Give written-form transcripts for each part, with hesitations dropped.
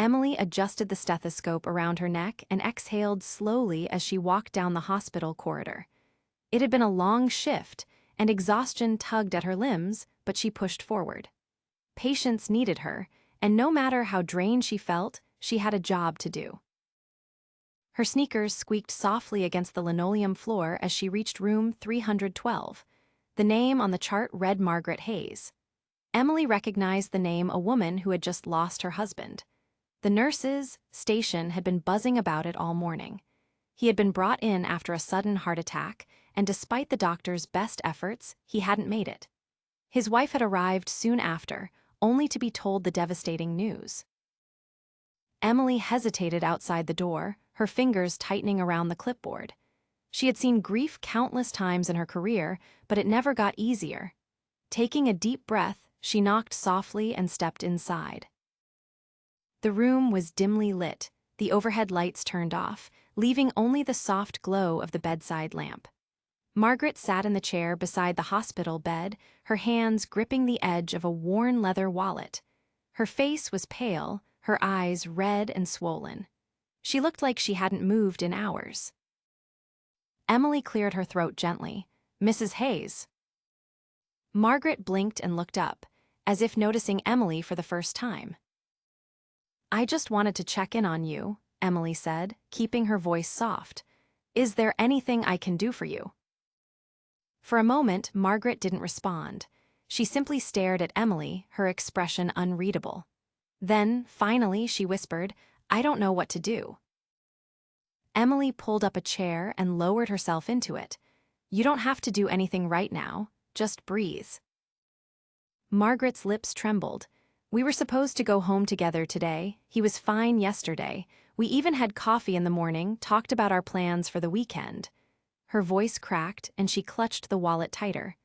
Emily adjusted the stethoscope around her neck and exhaled slowly as she walked down the hospital corridor. It had been a long shift, and exhaustion tugged at her limbs, but she pushed forward. Patients needed her, and no matter how drained she felt, she had a job to do. Her sneakers squeaked softly against the linoleum floor as she reached room 312. The name on the chart read Margaret Hayes. Emily recognized the name a woman who had just lost her husband. The nurses' station had been buzzing about it all morning. He had been brought in after a sudden heart attack, and despite the doctor's best efforts, he hadn't made it. His wife had arrived soon after, only to be told the devastating news. Emily hesitated outside the door, her fingers tightening around the clipboard. She had seen grief countless times in her career, but it never got easier. Taking a deep breath, she knocked softly and stepped inside. The room was dimly lit, the overhead lights turned off, leaving only the soft glow of the bedside lamp. Margaret sat in the chair beside the hospital bed, her hands gripping the edge of a worn leather wallet. Her face was pale, her eyes red and swollen. She looked like she hadn't moved in hours. Emily cleared her throat gently. "Mrs. Hayes." Margaret blinked and looked up, as if noticing Emily for the first time. "I just wanted to check in on you," Emily said, keeping her voice soft. "Is there anything I can do for you?" For a moment, Margaret didn't respond. She simply stared at Emily, her expression unreadable. Then, finally, she whispered, "I don't know what to do." Emily pulled up a chair and lowered herself into it. "You don't have to do anything right now, just breathe." Margaret's lips trembled. "We were supposed to go home together today. He was fine yesterday. We even had coffee in the morning, talked about our plans for the weekend." Her voice cracked and she clutched the wallet tighter.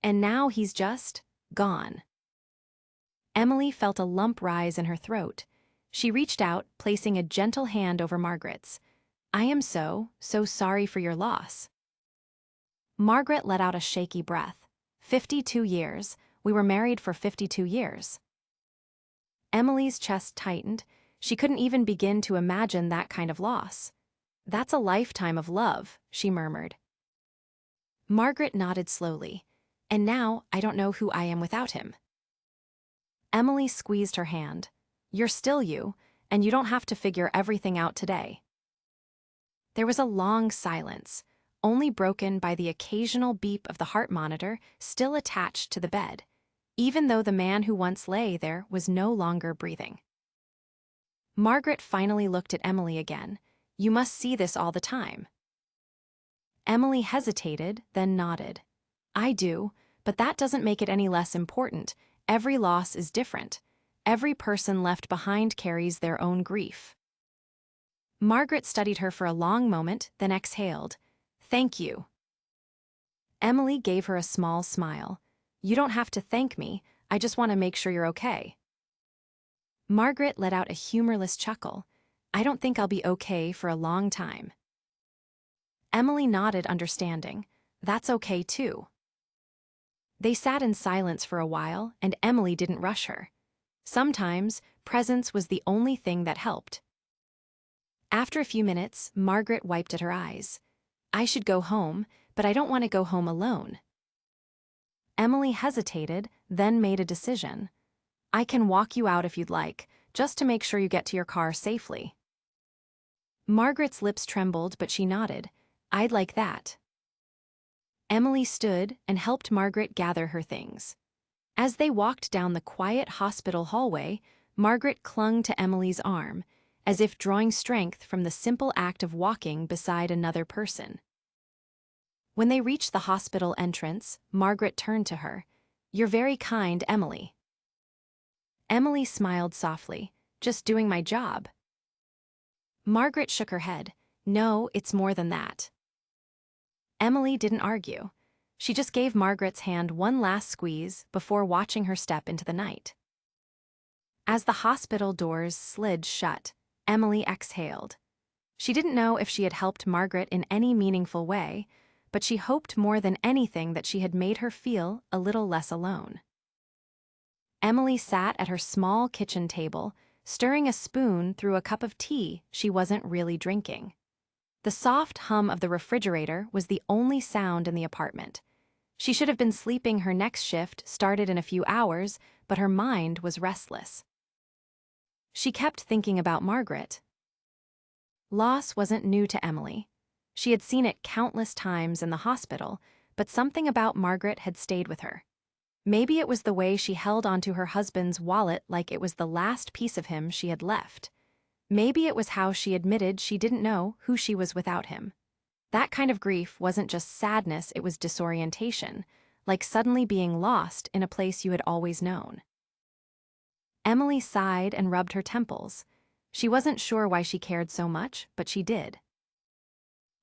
"And now he's just gone." Emily felt a lump rise in her throat. She reached out, placing a gentle hand over Margaret's. "I am so sorry for your loss." Margaret let out a shaky breath. 52 years. We were married for 52 years. Emily's chest tightened. She couldn't even begin to imagine that kind of loss. "That's a lifetime of love," she murmured. Margaret nodded slowly. "And now I don't know who I am without him." Emily squeezed her hand. "You're still you, and you don't have to figure everything out today." There was a long silence, only broken by the occasional beep of the heart monitor still attached to the bed, even though the man who once lay there was no longer breathing. Margaret finally looked at Emily again. "You must see this all the time." Emily hesitated, then nodded. "I do, but that doesn't make it any less important. Every loss is different. Every person left behind carries their own grief." Margaret studied her for a long moment, then exhaled. "Thank you." Emily gave her a small smile. "You don't have to thank me, I just want to make sure you're okay." Margaret let out a humorless chuckle. "I don't think I'll be okay for a long time." Emily nodded, understanding. "That's okay too." They sat in silence for a while, and Emily didn't rush her. Sometimes, presence was the only thing that helped. After a few minutes, Margaret wiped at her eyes. "I should go home, but I don't want to go home alone." Emily hesitated, then made a decision. "I can walk you out if you'd like, just to make sure you get to your car safely." Margaret's lips trembled, but she nodded. "I'd like that." Emily stood and helped Margaret gather her things. As they walked down the quiet hospital hallway, Margaret clung to Emily's arm, as if drawing strength from the simple act of walking beside another person. When they reached the hospital entrance, Margaret turned to her. "You're very kind, Emily." Emily smiled softly. "Just doing my job." Margaret shook her head. "No, it's more than that." Emily didn't argue. She just gave Margaret's hand one last squeeze before watching her step into the night. As the hospital doors slid shut, Emily exhaled. She didn't know if she had helped Margaret in any meaningful way, but she hoped more than anything that she had made her feel a little less alone. Emily sat at her small kitchen table, stirring a spoon through a cup of tea she wasn't really drinking. The soft hum of the refrigerator was the only sound in the apartment. She should have been sleeping. Her next shift started in a few hours, but her mind was restless. She kept thinking about Margaret. Loss wasn't new to Emily. She had seen it countless times in the hospital, but something about Margaret had stayed with her. Maybe it was the way she held onto her husband's wallet like it was the last piece of him she had left. Maybe it was how she admitted she didn't know who she was without him. That kind of grief wasn't just sadness, it was disorientation, like suddenly being lost in a place you had always known. Emily sighed and rubbed her temples. She wasn't sure why she cared so much, but she did.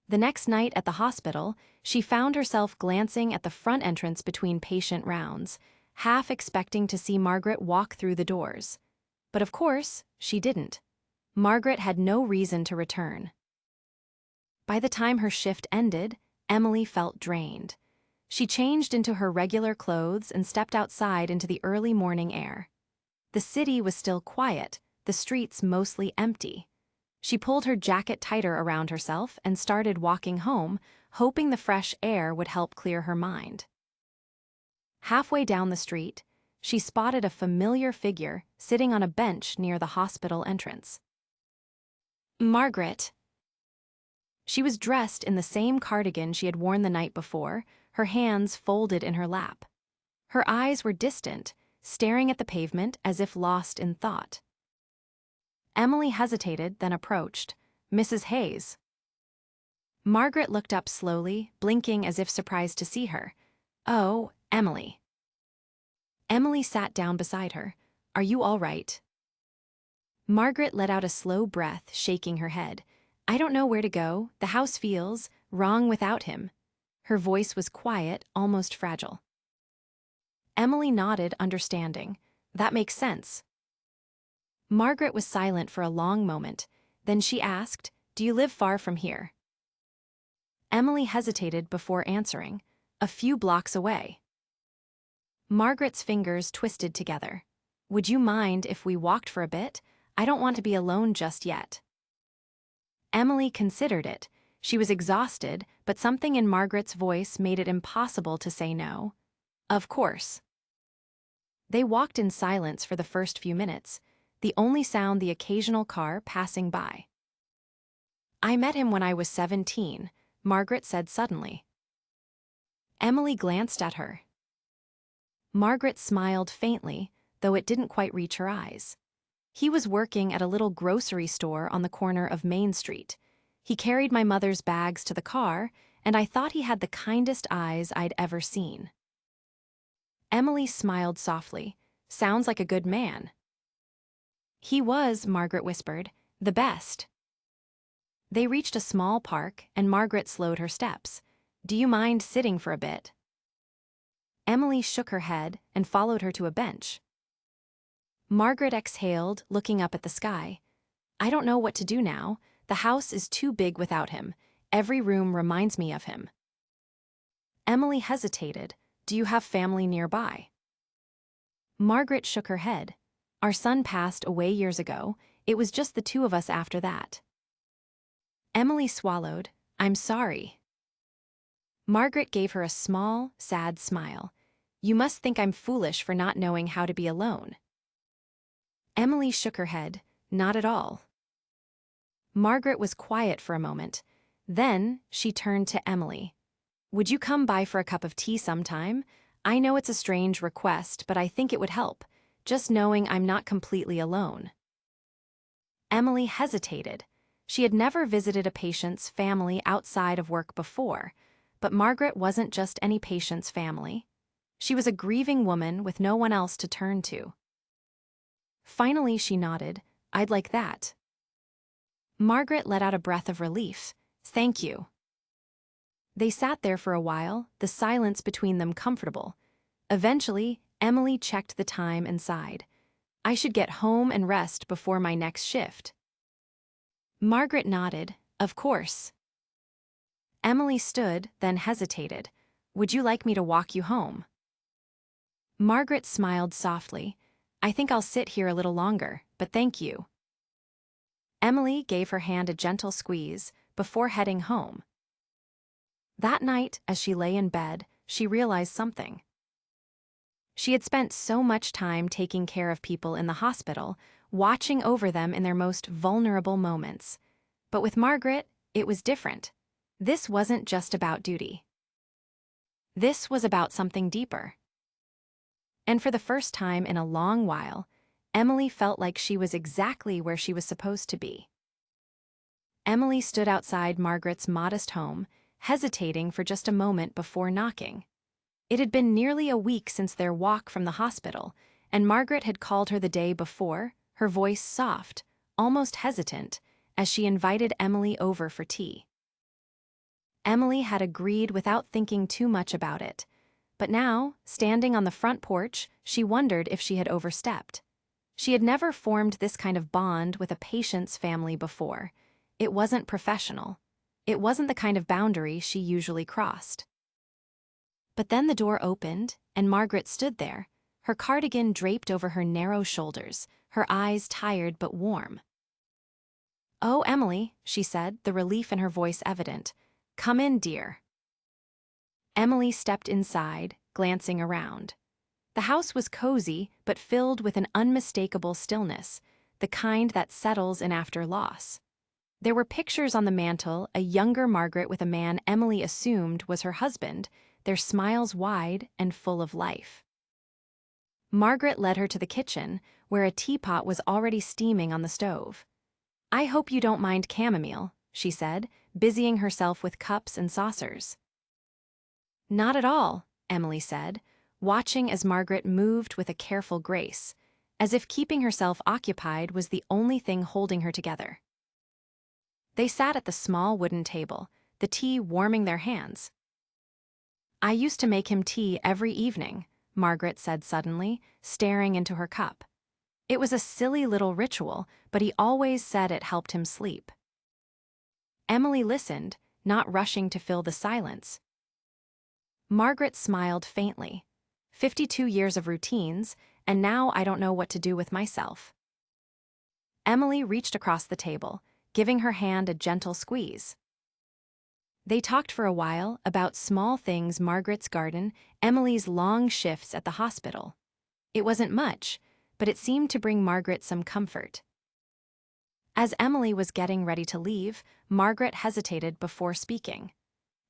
The next night at the hospital, she found herself glancing at the front entrance between patient rounds, half expecting to see Margaret walk through the doors. But of course, she didn't. Margaret had no reason to return. By the time her shift ended, Emily felt drained. She changed into her regular clothes and stepped outside into the early morning air. The city was still quiet, the streets mostly empty. She pulled her jacket tighter around herself and started walking home, hoping the fresh air would help clear her mind. Halfway down the street, she spotted a familiar figure sitting on a bench near the hospital entrance. Margaret. She was dressed in the same cardigan she had worn the night before, her hands folded in her lap. Her eyes were distant, staring at the pavement as if lost in thought. Emily hesitated, then approached. Mrs. Hayes. Margaret looked up slowly, blinking as if surprised to see her. Oh, Emily. Emily sat down beside her. Are you all right? Margaret let out a slow breath, shaking her head. I don't know where to go. The house feels wrong without him. Her voice was quiet, almost fragile. Emily nodded, understanding. That makes sense. Margaret was silent for a long moment. Then she asked, Do you live far from here? Emily hesitated before answering. A few blocks away. Margaret's fingers twisted together. Would you mind if we walked for a bit? I don't want to be alone just yet. Emily considered it. She was exhausted, but something in Margaret's voice made it impossible to say no. Of course. They walked in silence for the first few minutes, the only sound the occasional car passing by. I met him when I was 17, Margaret said suddenly. Emily glanced at her. Margaret smiled faintly, though it didn't quite reach her eyes. He was working at a little grocery store on the corner of Main Street. He carried my mother's bags to the car, and I thought he had the kindest eyes I'd ever seen. Emily smiled softly. Sounds like a good man. He was, Margaret whispered, the best. They reached a small park, and Margaret slowed her steps. Do you mind sitting for a bit? Emily shook her head and followed her to a bench. Margaret exhaled, looking up at the sky. I don't know what to do now. The house is too big without him. Every room reminds me of him. Emily hesitated. Do you have family nearby? Margaret shook her head. Our son passed away years ago. It was just the two of us after that. Emily swallowed. I'm sorry. Margaret gave her a small, sad smile. You must think I'm foolish for not knowing how to be alone. Emily shook her head. Not at all. Margaret was quiet for a moment. Then she turned to Emily. Would you come by for a cup of tea sometime? I know it's a strange request, but I think it would help, just knowing I'm not completely alone. Emily hesitated. She had never visited a patient's family outside of work before, but Margaret wasn't just any patient's family. She was a grieving woman with no one else to turn to. Finally, she nodded. I'd like that. Margaret let out a breath of relief. Thank you. They sat there for a while, the silence between them comfortable. Eventually, Emily checked the time and sighed. I should get home and rest before my next shift. Margaret nodded. Of course. Emily stood, then hesitated. Would you like me to walk you home? Margaret smiled softly. I think I'll sit here a little longer, but thank you. Emily gave her hand a gentle squeeze before heading home. That night, as she lay in bed, she realized something. She had spent so much time taking care of people in the hospital, watching over them in their most vulnerable moments. But with Margaret, it was different. This wasn't just about duty. This was about something deeper. And for the first time in a long while, Emily felt like she was exactly where she was supposed to be. Emily stood outside Margaret's modest home, hesitating for just a moment before knocking. It had been nearly a week since their walk from the hospital, and Margaret had called her the day before, her voice soft, almost hesitant, as she invited Emily over for tea. Emily had agreed without thinking too much about it, but now, standing on the front porch, she wondered if she had overstepped. She had never formed this kind of bond with a patient's family before. It wasn't professional. It wasn't the kind of boundary she usually crossed. But then the door opened, and Margaret stood there, her cardigan draped over her narrow shoulders, her eyes tired but warm. "Oh, Emily," she said, the relief in her voice evident. "Come in, dear." Emily stepped inside, glancing around. The house was cozy, but filled with an unmistakable stillness, the kind that settles in after loss. There were pictures on the mantel, a younger Margaret with a man Emily assumed was her husband, their smiles wide and full of life. Margaret led her to the kitchen, where a teapot was already steaming on the stove. "I hope you don't mind chamomile," she said, busying herself with cups and saucers. "Not at all," Emily said, watching as Margaret moved with a careful grace, as if keeping herself occupied was the only thing holding her together. They sat at the small wooden table, the tea warming their hands. "I used to make him tea every evening," Margaret said suddenly, staring into her cup. "It was a silly little ritual, but he always said it helped him sleep." Emily listened, not rushing to fill the silence. Margaret smiled faintly. 52 years of routines, and now I don't know what to do with myself." Emily reached across the table, giving her hand a gentle squeeze. They talked for a while about small things: Margaret's garden, Emily's long shifts at the hospital. It wasn't much, but it seemed to bring Margaret some comfort. As Emily was getting ready to leave, Margaret hesitated before speaking.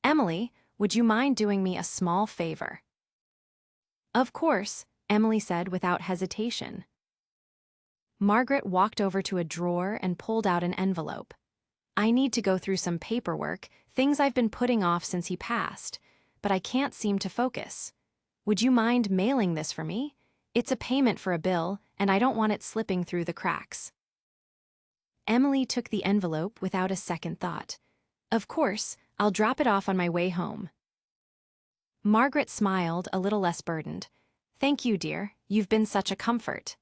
"Emily, would you mind doing me a small favor?" "Of course," Emily said without hesitation. Margaret walked over to a drawer and pulled out an envelope. "I need to go through some paperwork, things I've been putting off since he passed, but I can't seem to focus. Would you mind mailing this for me? It's a payment for a bill, and I don't want it slipping through the cracks." Emily took the envelope without a second thought. "Of course, I'll drop it off on my way home." Margaret smiled, a little less burdened. "Thank you, dear. You've been such a comfort."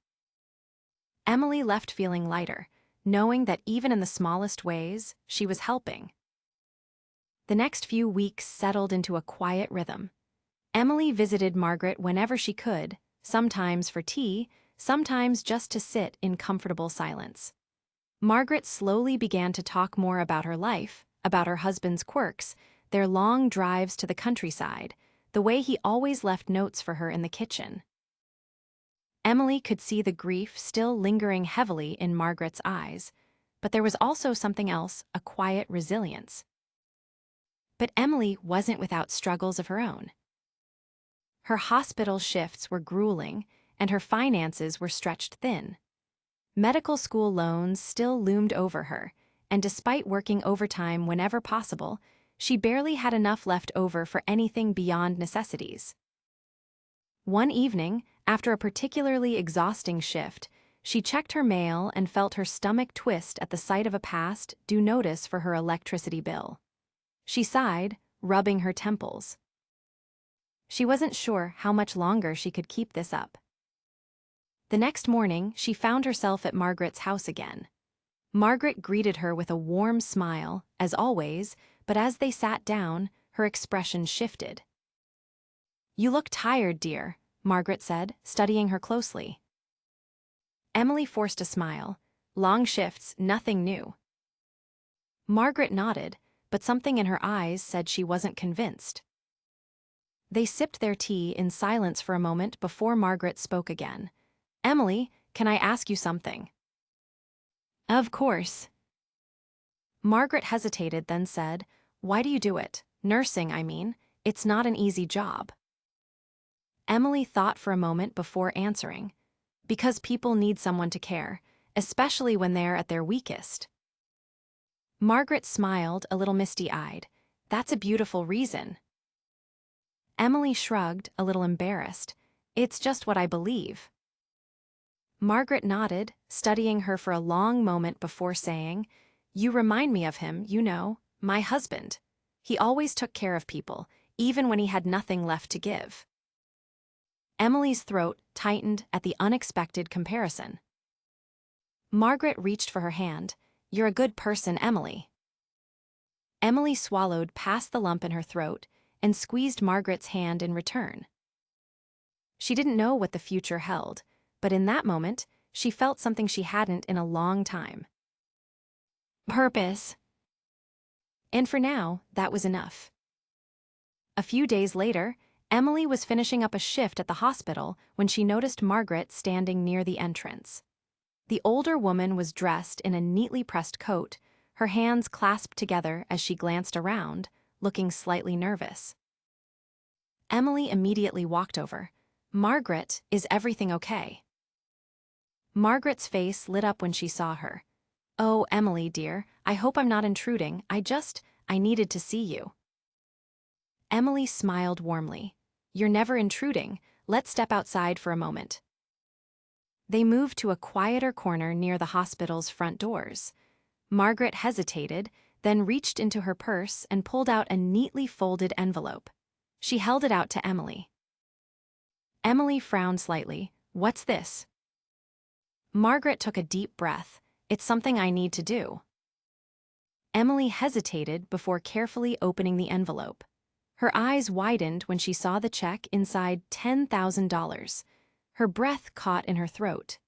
Emily left feeling lighter, knowing that even in the smallest ways, she was helping. The next few weeks settled into a quiet rhythm. Emily visited Margaret whenever she could, sometimes for tea, sometimes just to sit in comfortable silence. Margaret slowly began to talk more about her life, about her husband's quirks, their long drives to the countryside, the way he always left notes for her in the kitchen. Emily could see the grief still lingering heavily in Margaret's eyes, but there was also something else, a quiet resilience. But Emily wasn't without struggles of her own. Her hospital shifts were grueling, and her finances were stretched thin. Medical school loans still loomed over her, and despite working overtime whenever possible, she barely had enough left over for anything beyond necessities. One evening, after a particularly exhausting shift, she checked her mail and felt her stomach twist at the sight of a past due notice for her electricity bill. She sighed, rubbing her temples. She wasn't sure how much longer she could keep this up. The next morning, she found herself at Margaret's house again. Margaret greeted her with a warm smile, as always, but as they sat down, her expression shifted. "You look tired, dear," Margaret said, studying her closely. Emily forced a smile. Long shifts, nothing new. Margaret nodded, but something in her eyes said she wasn't convinced. They sipped their tea in silence for a moment before Margaret spoke again. Emily, can I ask you something? Of course. Margaret hesitated, then said, Why do you do it? Nursing, I mean. It's not an easy job. Emily thought for a moment before answering. Because people need someone to care, especially when they're at their weakest. Margaret smiled, a little misty-eyed. That's a beautiful reason. Emily shrugged, a little embarrassed. It's just what I believe. Margaret nodded, studying her for a long moment before saying, You remind me of him, you know, my husband. He always took care of people, even when he had nothing left to give. Emily's throat tightened at the unexpected comparison. Margaret reached for her hand. You're a good person, Emily. Emily swallowed past the lump in her throat and squeezed Margaret's hand in return. She didn't know what the future held, but in that moment, she felt something she hadn't in a long time. Purpose. And for now, that was enough. A few days later, Emily was finishing up a shift at the hospital when she noticed Margaret standing near the entrance. The older woman was dressed in a neatly pressed coat, her hands clasped together as she glanced around, looking slightly nervous. Emily immediately walked over. Margaret, is everything okay? Margaret's face lit up when she saw her. Oh, Emily, dear, I hope I'm not intruding. I needed to see you. Emily smiled warmly. You're never intruding. Let's step outside for a moment. They moved to a quieter corner near the hospital's front doors. Margaret hesitated, then reached into her purse and pulled out a neatly folded envelope. She held it out to Emily. Emily frowned slightly. What's this? Margaret took a deep breath. It's something I need to do. Emily hesitated before carefully opening the envelope. Her eyes widened when she saw the check inside $10,000. Her breath caught in her throat.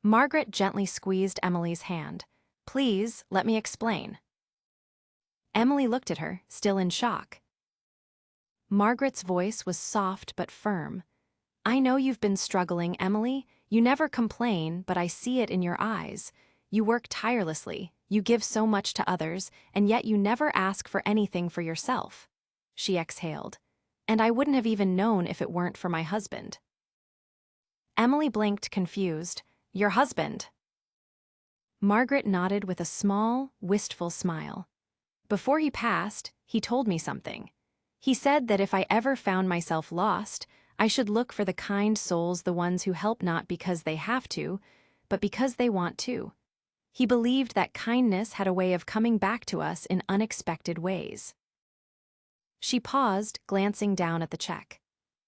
Margaret gently squeezed Emily's hand. Please, let me explain. Emily looked at her, still in shock. Margaret's voice was soft but firm. I know you've been struggling, Emily. You never complain, but I see it in your eyes. You work tirelessly, you give so much to others, and yet you never ask for anything for yourself. She exhaled. And I wouldn't have even known if it weren't for my husband. Emily blinked, confused. Your husband? Margaret nodded with a small, wistful smile. Before he passed, he told me something. He said that if I ever found myself lost, I should look for the kind souls, the ones who help not because they have to, but because they want to. He believed that kindness had a way of coming back to us in unexpected ways. She paused, glancing down at the check.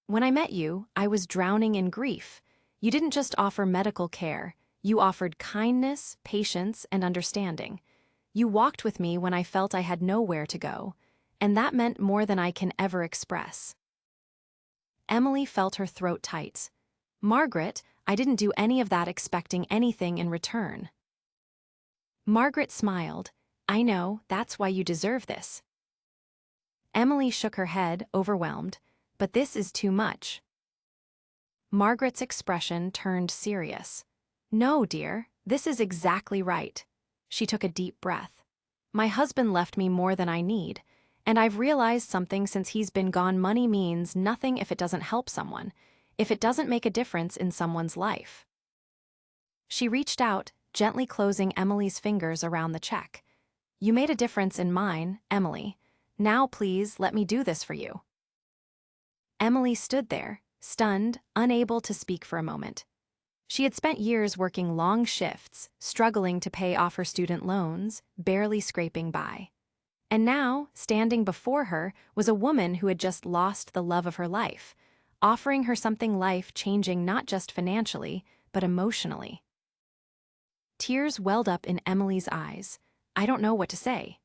When I met you, I was drowning in grief. You didn't just offer medical care, you offered kindness, patience, and understanding. You walked with me when I felt I had nowhere to go, and that meant more than I can ever express. Emily felt her throat tight. Margaret, I didn't do any of that expecting anything in return. Margaret smiled. I know, that's why you deserve this. Emily shook her head, overwhelmed. But this is too much. Margaret's expression turned serious. No, dear, this is exactly right. She took a deep breath. My husband left me more than I need, and I've realized something since he's been gone. Money means nothing if it doesn't help someone, if it doesn't make a difference in someone's life. She reached out, gently closing Emily's fingers around the check. You made a difference in mine, Emily. Now please let me do this for you. Emily stood there, stunned, unable to speak for a moment. She had spent years working long shifts, struggling to pay off her student loans, barely scraping by. And now, standing before her, was a woman who had just lost the love of her life, offering her something life-changing not just financially, but emotionally. Tears welled up in Emily's eyes. I don't know what to say.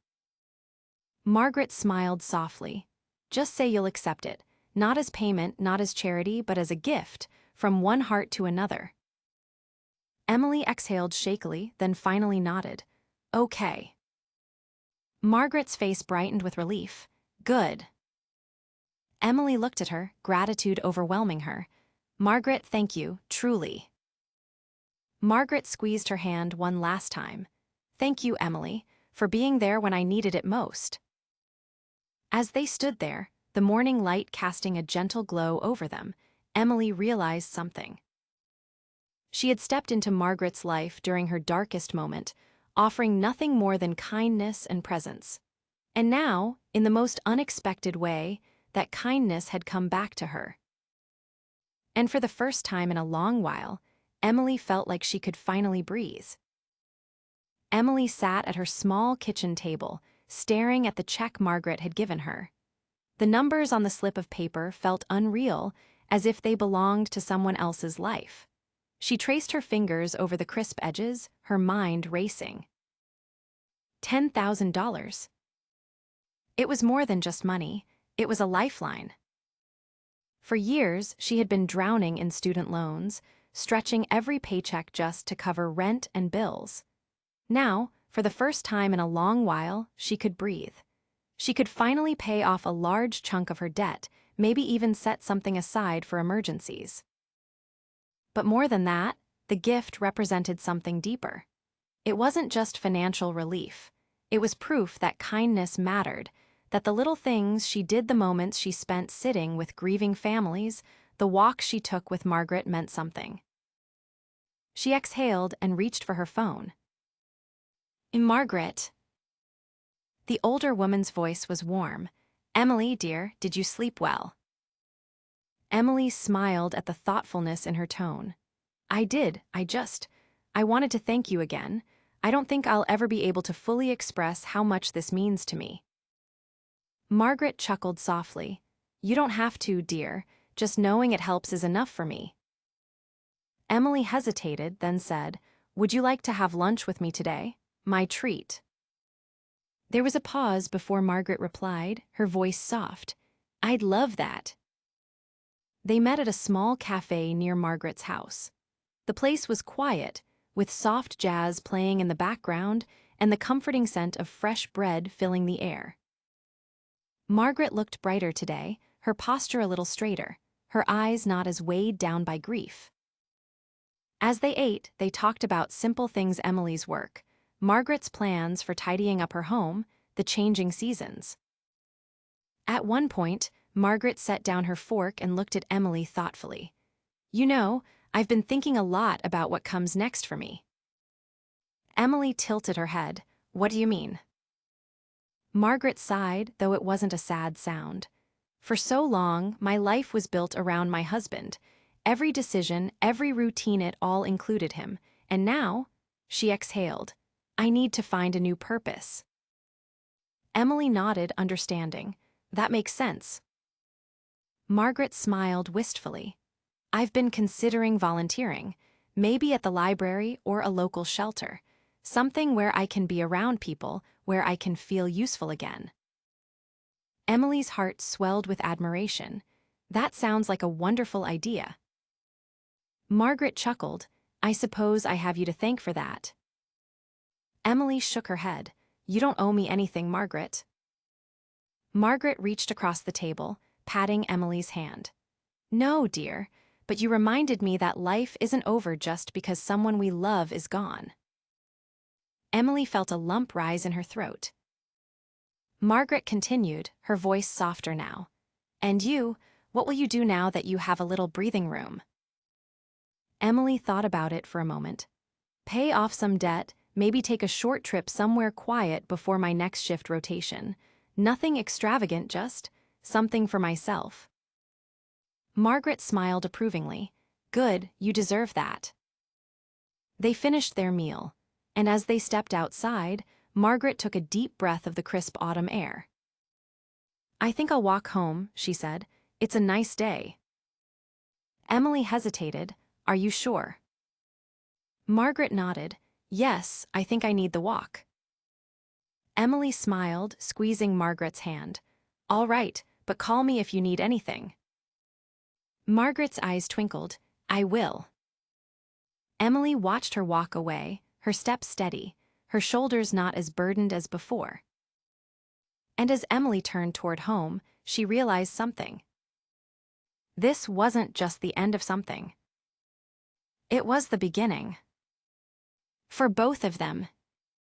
Margaret smiled softly. Just say you'll accept it, not as payment, not as charity, but as a gift, from one heart to another. Emily exhaled shakily, then finally nodded. Okay. Margaret's face brightened with relief. Good. Emily looked at her, gratitude overwhelming her. Margaret, thank you, truly. Margaret squeezed her hand one last time. Thank you, Emily, for being there when I needed it most. As they stood there, the morning light casting a gentle glow over them, Emily realized something. She had stepped into Margaret's life during her darkest moment, offering nothing more than kindness and presence. And now, in the most unexpected way, that kindness had come back to her. And for the first time in a long while, Emily felt like she could finally breathe. Emily sat at her small kitchen table, staring at the check Margaret had given her. The numbers on the slip of paper felt unreal, as if they belonged to someone else's life. She traced her fingers over the crisp edges, her mind racing. $10,000. It was more than just money, it was a lifeline. For years, she had been drowning in student loans, stretching every paycheck just to cover rent and bills. Now, for the first time in a long while, she could breathe. She could finally pay off a large chunk of her debt, maybe even set something aside for emergencies. But more than that, the gift represented something deeper. It wasn't just financial relief. It was proof that kindness mattered, that the little things she did, the moments she spent sitting with grieving families, the walks she took with Margaret meant something. She exhaled and reached for her phone. Margaret. The older woman's voice was warm. Emily, dear, did you sleep well? Emily smiled at the thoughtfulness in her tone. I did, I wanted to thank you again. I don't think I'll ever be able to fully express how much this means to me. Margaret chuckled softly. You don't have to, dear, just knowing it helps is enough for me. Emily hesitated, then said, Would you like to have lunch with me today? My treat. There was a pause before Margaret replied, her voice soft. I'd love that. They met at a small cafe near Margaret's house. The place was quiet, with soft jazz playing in the background and the comforting scent of fresh bread filling the air. Margaret looked brighter today, her posture a little straighter, her eyes not as weighed down by grief. As they ate, they talked about simple things: Emily's work, Margaret's plans for tidying up her home, the changing seasons. At one point, Margaret set down her fork and looked at Emily thoughtfully. You know, I've been thinking a lot about what comes next for me. Emily tilted her head. What do you mean? Margaret sighed, though it wasn't a sad sound. For so long, my life was built around my husband. Every decision, every routine, it all included him. And now, she exhaled, I need to find a new purpose. Emily nodded, understanding. That makes sense. Margaret smiled wistfully. I've been considering volunteering, maybe at the library or a local shelter, something where I can be around people, where I can feel useful again. Emily's heart swelled with admiration. That sounds like a wonderful idea. Margaret chuckled. I suppose I have you to thank for that. Emily shook her head. You don't owe me anything, Margaret. Margaret reached across the table, patting Emily's hand. No, dear, but you reminded me that life isn't over just because someone we love is gone. Emily felt a lump rise in her throat. Margaret continued, her voice softer now. And you, what will you do now that you have a little breathing room? Emily thought about it for a moment. Pay off some debt, maybe take a short trip somewhere quiet before my next shift rotation. Nothing extravagant, just something for myself. Margaret smiled approvingly. Good, you deserve that. They finished their meal, and as they stepped outside, Margaret took a deep breath of the crisp autumn air. I think I'll walk home, she said. It's a nice day. Emily hesitated. Are you sure? Margaret nodded. Yes, I think I need the walk. Emily smiled, squeezing Margaret's hand. All right, but call me if you need anything. Margaret's eyes twinkled. I will. Emily watched her walk away, her step steady, her shoulders not as burdened as before. And as Emily turned toward home, she realized something. This wasn't just the end of something. It was the beginning. For both of them,